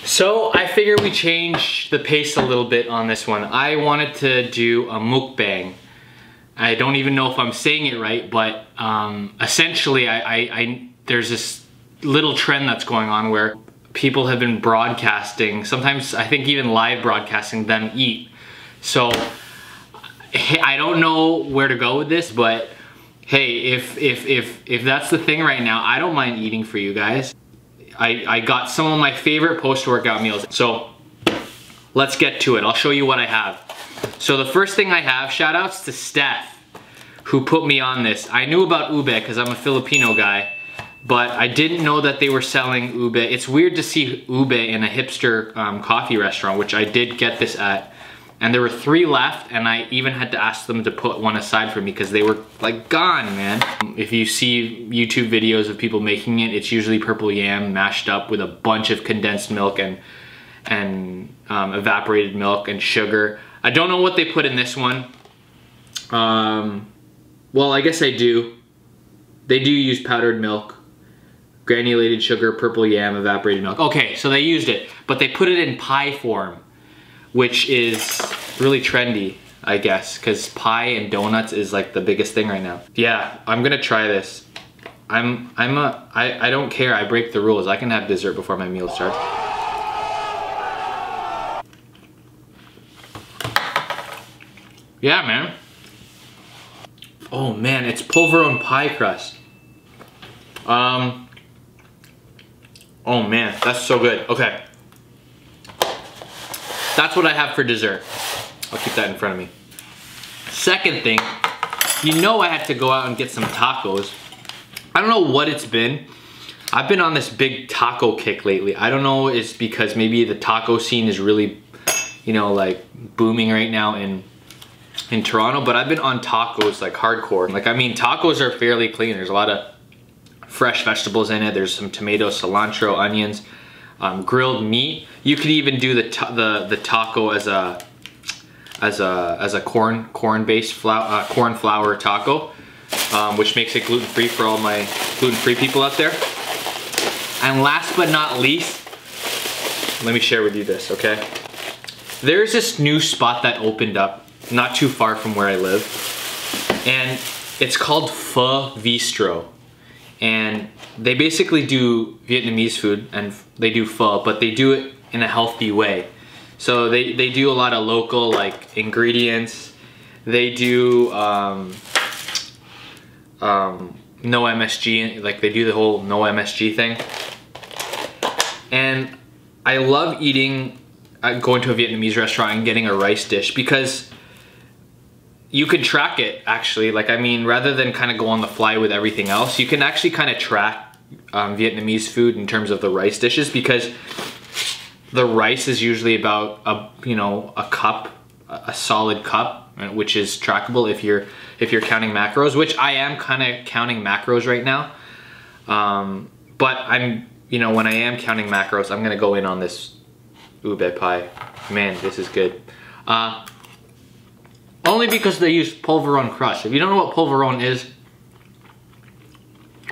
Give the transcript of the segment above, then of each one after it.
So I figured we change the pace a little bit on this one. I wanted to do a mukbang. I don't even know if I'm saying it right, but essentially there's this little trend that's going on where people have been broadcasting, sometimes I think even live broadcasting them eat. So I don't know where to go with this, but hey, if that's the thing right now, I don't mind eating for you guys. I got some of my favorite post-workout meals. So let's get to it. I'll show you what I have. So the first thing I have, shout outs to Steph, who put me on this. I knew about ube because I'm a Filipino guy, but I didn't know that they were selling ube. It's weird to see ube in a hipster coffee restaurant, which I did get this at. And there were 3 left, and I even had to ask them to put one aside for me because they were like gone, man. If you see YouTube videos of people making it, it's usually purple yam mashed up with a bunch of condensed milk and evaporated milk and sugar. I don't know what they put in this one. Well, I guess I do. They do use powdered milk, granulated sugar, purple yam, evaporated milk. Okay, so they used it, but they put it in pie form, which is really trendy, I guess, because pie and donuts is like the biggest thing right now. Yeah, I'm gonna try this. I don't care, I break the rules. I can have dessert before my meal starts. Yeah, man. Oh man, it's pulveron pie crust. Oh man, that's so good. Okay. That's what I have for dessert. I'll keep that in front of me. Second thing, you know I had to go out and get some tacos. I don't know what it's been. I've been on this big taco kick lately. I don't know, it's because maybe the taco scene is really, you know, like booming right now in Toronto, but I've been on tacos like hardcore. Like, I mean, tacos are fairly clean. There's a lot of fresh vegetables in it. There's some tomatoes, cilantro, onions. Grilled meat. You could even do the taco as a corn-based corn flour taco, which makes it gluten-free for all my gluten-free people out there. And last but not least, let me share with you this, okay? There's this new spot that opened up not too far from where I live, and it's called Pho Bistro. And they basically do Vietnamese food, and they do pho, but they do it in a healthy way. So they do a lot of local like ingredients. They do no MSG, like they do the whole no MSG thing. And I love eating, going to a Vietnamese restaurant and getting a rice dish because you can track it actually. Like, I mean, rather than kind of go on the fly with everything else, you can actually kind of track Vietnamese food in terms of the rice dishes, because the rice is usually about a cup, a solid cup, which is trackable if you're counting macros, which I am kind of counting macros right now. But I'm, when I am counting macros, I'm gonna go in on this ube pie. Man, this is good. Only because they use pulveron crust. If you don't know what pulveron is,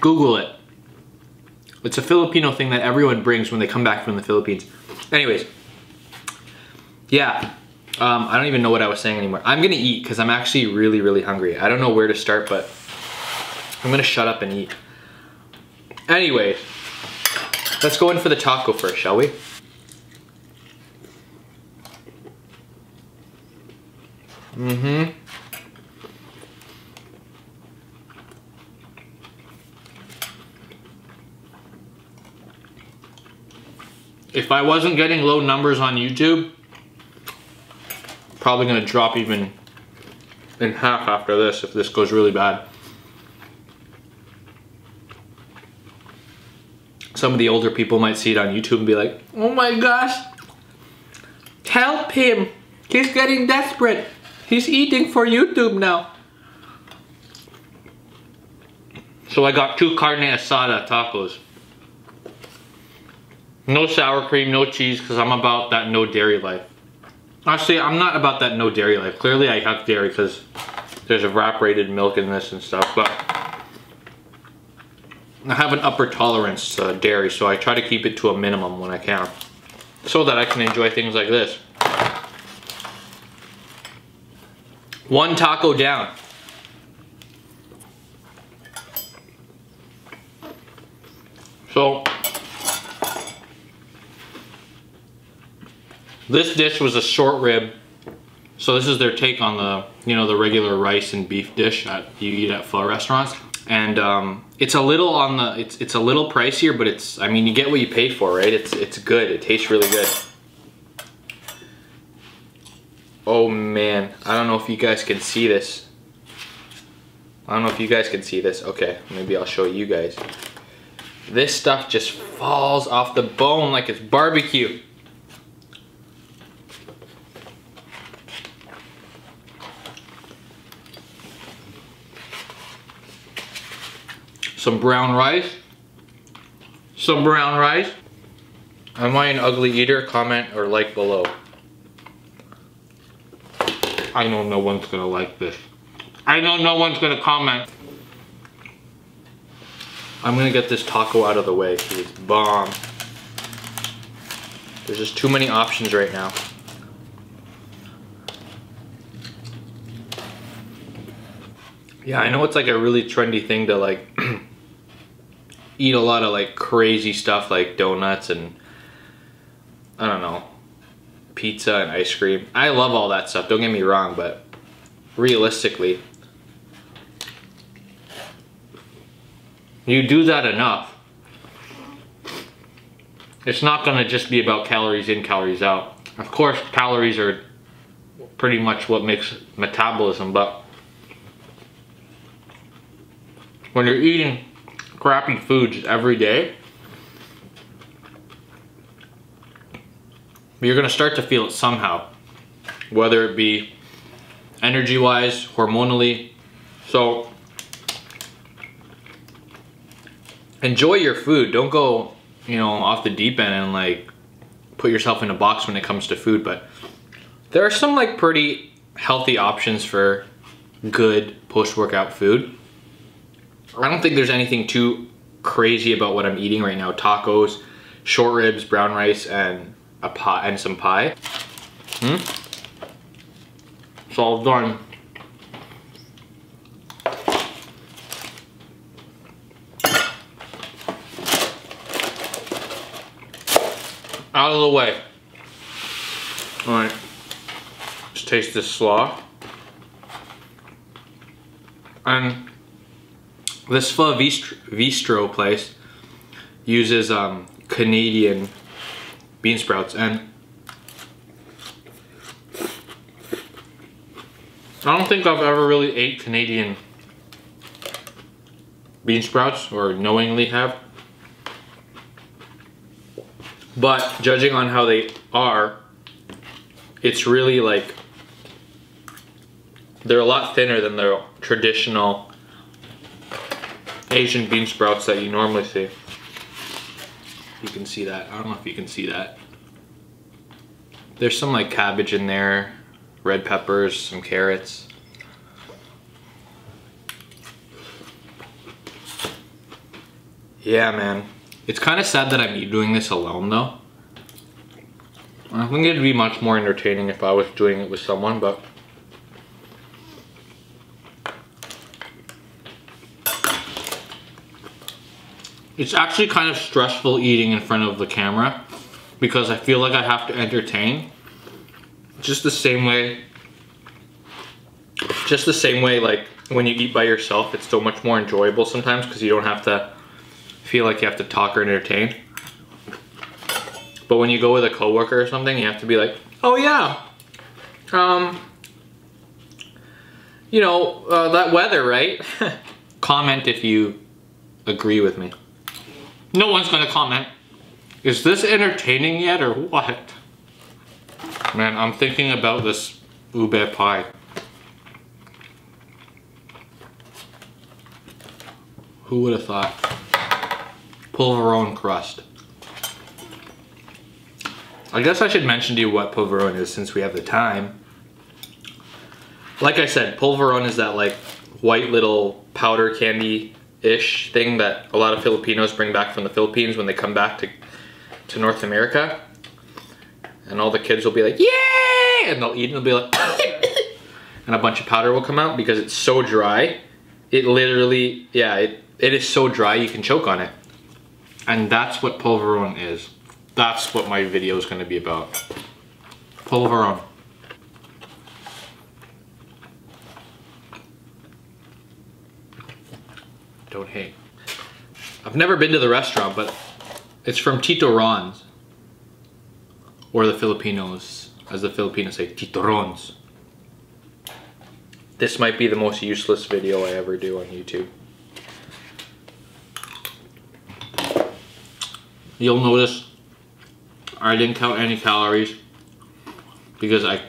Google it. It's a Filipino thing that everyone brings when they come back from the Philippines. Anyways, yeah, I don't even know what I was saying anymore. I'm gonna eat because I'm actually really, really hungry. I don't know where to start, but I'm gonna shut up and eat. Anyways, let's go in for the taco first, shall we? Mm-hmm. If I wasn't getting low numbers on YouTube, probably gonna drop even in half after this if this goes really bad. Some of the older people might see it on YouTube and be like, oh my gosh, help him, he's getting desperate. He's eating for YouTube now. So I got 2 carne asada tacos. No sour cream, no cheese, because I'm about that no dairy life. Actually, I'm not about that no dairy life. Clearly I have dairy because there's evaporated milk in this and stuff, but I have an upper tolerance to dairy, so I try to keep it to a minimum when I can, so that I can enjoy things like this. One taco down. So, this dish was a short rib. So this is their take on the, you know, the regular rice and beef dish that you eat at pho restaurants. And it's a little on the, it's a little pricier, but it's, I mean, you get what you pay for, right? It's good. It tastes really good. Oh man, I don't know if you guys can see this. I don't know if you guys can see this. Okay, maybe I'll show you guys. This stuff just falls off the bone like it's barbecue. Some brown rice. Some brown rice. Am I an ugly eater? Comment or like below. I know no one's gonna like this. I know no one's gonna comment. I'm gonna get this taco out of the way because it's bomb. There's just too many options right now. Yeah, I know it's like a really trendy thing to like eat a lot of like crazy stuff like donuts and I don't know, pizza and ice cream. I love all that stuff, don't get me wrong, but realistically, you do that enough, it's not gonna just be about calories in, calories out. Of course, calories are pretty much what makes metabolism, but when you're eating crappy foods every day, you're gonna start to feel it somehow, whether it be energy-wise, hormonally. So enjoy your food. Don't go, you know, off the deep end and like put yourself in a box when it comes to food. But there are some like pretty healthy options for good post-workout food. I don't think there's anything too crazy about what I'm eating right now. Tacos, short ribs, brown rice, and a pie and some pie. It's all done. Out of the way. All right, let's taste this slaw. And this pho bistro place uses Canadian bean sprouts, and I don't think I've ever really ate Canadian bean sprouts or knowingly have, but judging on how they are, it's really like they're a lot thinner than the traditional Asian bean sprouts that you normally see. You can see that. I don't know if you can see that. There's some like cabbage in there, red peppers, some carrots. Yeah, man. It's kind of sad that I'm doing this alone though. I think it'd be much more entertaining if I was doing it with someone, but it's actually kind of stressful eating in front of the camera because I feel like I have to entertain. Just the same way like when you eat by yourself, it's so much more enjoyable sometimes because you don't have to feel like you have to talk or entertain. But when you go with a coworker or something, you have to be like, oh yeah, you know, that weather, right? Comment if you agree with me. No one's gonna comment. Is this entertaining yet or what? Man, I'm thinking about this ube pie. Who would have thought? Polverone crust. I guess I should mention to you what polverone is since we have the time. Like I said, polverone is that like white little powder candy ish thing that a lot of Filipinos bring back from the Philippines when they come back to North America. And all the kids will be like, yay! And they'll eat and they'll be like, and a bunch of powder will come out because it's so dry. It literally, yeah, it is so dry you can choke on it. And that's what polvoron is. That's what my video is going to be about. Polvoron. Don't hate. I've never been to the restaurant, but it's from Tito Ron's. Or the Filipinos, as the Filipinos say, Tito Ron's. This might be the most useless video I ever do on YouTube. You'll notice I didn't count any calories because I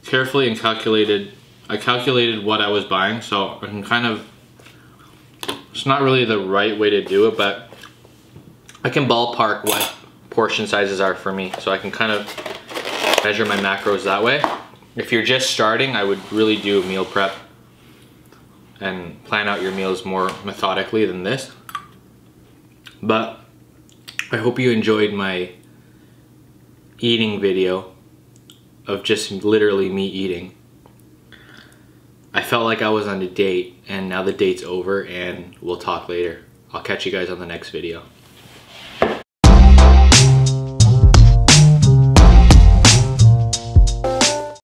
carefully calculated what I was buying, so I can kind of, it's not really the right way to do it, but I can ballpark what portion sizes are for me, so I can kind of measure my macros that way. If you're just starting, I would really do meal prep and plan out your meals more methodically than this. But I hope you enjoyed my eating video of just literally me eating. I felt like I was on a date, and now the date's over and we'll talk later. I'll catch you guys on the next video.